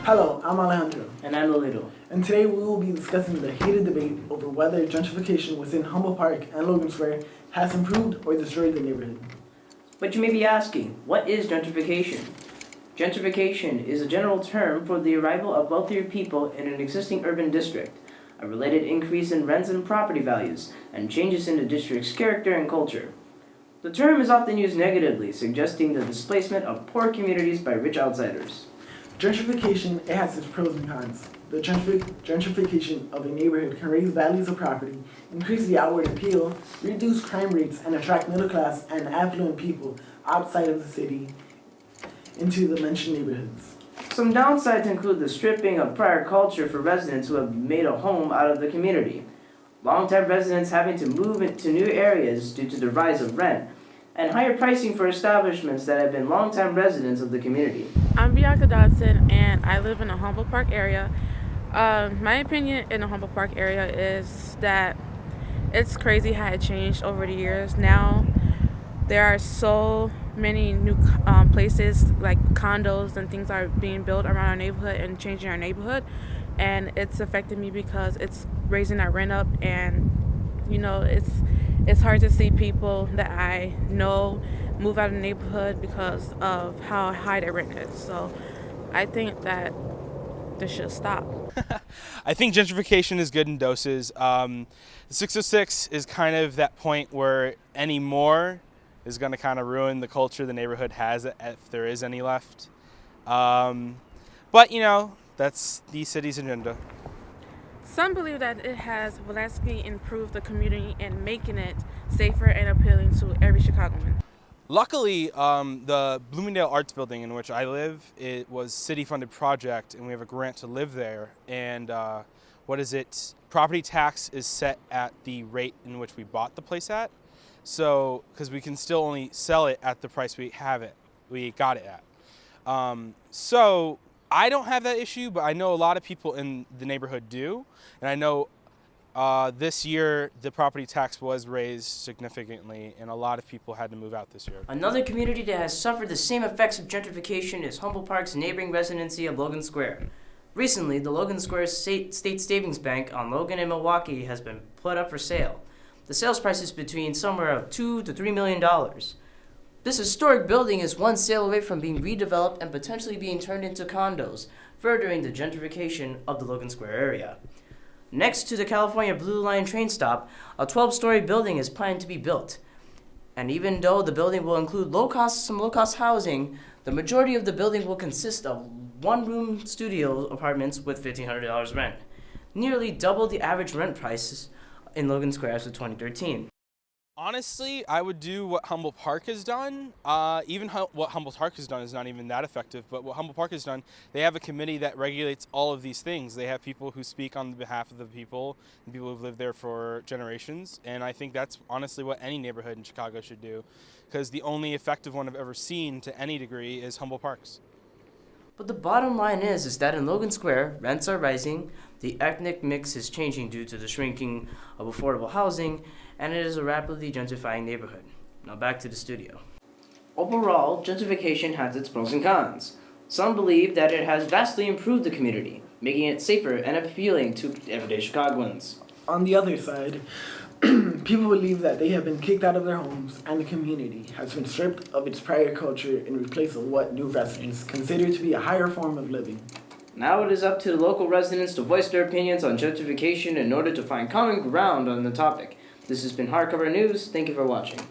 Hello, I'm Alejandro. And I'm Lolito. And today we will be discussing the heated debate over whether gentrification within Humboldt Park and Logan Square has improved or destroyed the neighborhood. But you may be asking, what is gentrification? Gentrification is a general term for the arrival of wealthier people in an existing urban district, a related increase in rents and property values, and changes in the district's character and culture. The term is often used negatively, suggesting the displacement of poor communities by rich outsiders. Gentrification, it has its pros and cons. The gentrification of a neighborhood can raise values of property, increase the outward appeal, reduce crime rates, and attract middle class and affluent people outside of the city into the mentioned neighborhoods. Some downsides include the stripping of prior culture for residents who have made a home out of the community, long-time residents having to move into new areas due to the rise of rent, and higher pricing for establishments that have been long-time residents of the community. I'm Bianca Dodson, and I live in the Humboldt Park area. My opinion in the Humboldt Park area is that it's crazy how it changed over the years. Now there are so many new places like condos and things are being built around our neighborhood and changing our neighborhood, and it's affecting me because it's raising our rent up, and it's hard to see people that I know move out of the neighborhood because of how high their rent is. So I think that this should stop. I think gentrification is good in doses. The 606 is kind of that point where any more is going to kind of ruin the culture the neighborhood has, if there is any left. But that's the city's agenda. Some believe that it has vastly improved the community and making it safer and appealing to every Chicagoan. Luckily, the Bloomingdale Arts Building in which I live, it was city-funded project, and we have a grant to live there. And property tax is set at the rate in which we bought the place at. So, because we can still only sell it at the price we got it at. So I don't have that issue, but I know a lot of people in the neighborhood do. And I know this year the property tax was raised significantly, and a lot of people had to move out this year. Another community that has suffered the same effects of gentrification is Humboldt Park's neighboring residency of Logan Square. Recently, the Logan Square State Savings Bank on Logan and Milwaukee has been put up for sale. The sales price is between somewhere of $2 to $3 million. This historic building is one sale away from being redeveloped and potentially being turned into condos, furthering the gentrification of the Logan Square area. Next to the California Blue Line train stop, a 12-story building is planned to be built. And even though the building will include some low-cost housing, the majority of the building will consist of one-room studio apartments with $1,500 rent, nearly double the average rent prices in Logan Square as of 2013. Honestly, I would do what Humboldt Park has done. What Humboldt Park has done is not even that effective, but what Humboldt Park has done, they have a committee that regulates all of these things. They have people who speak on behalf of the people, and people who've lived there for generations, and I think that's honestly what any neighborhood in Chicago should do, because the only effective one I've ever seen to any degree is Humboldt Park's. But the bottom line is that in Logan Square, rents are rising, the ethnic mix is changing due to the shrinking of affordable housing, and it is a rapidly gentrifying neighborhood. Now back to the studio. Overall, gentrification has its pros and cons. Some believe that it has vastly improved the community, making it safer and appealing to everyday Chicagoans. On the other side, people believe that they have been kicked out of their homes and the community has been stripped of its prior culture in replace of what new residents consider to be a higher form of living. Now it is up to the local residents to voice their opinions on gentrification in order to find common ground on the topic. This has been Hardcover News. Thank you for watching.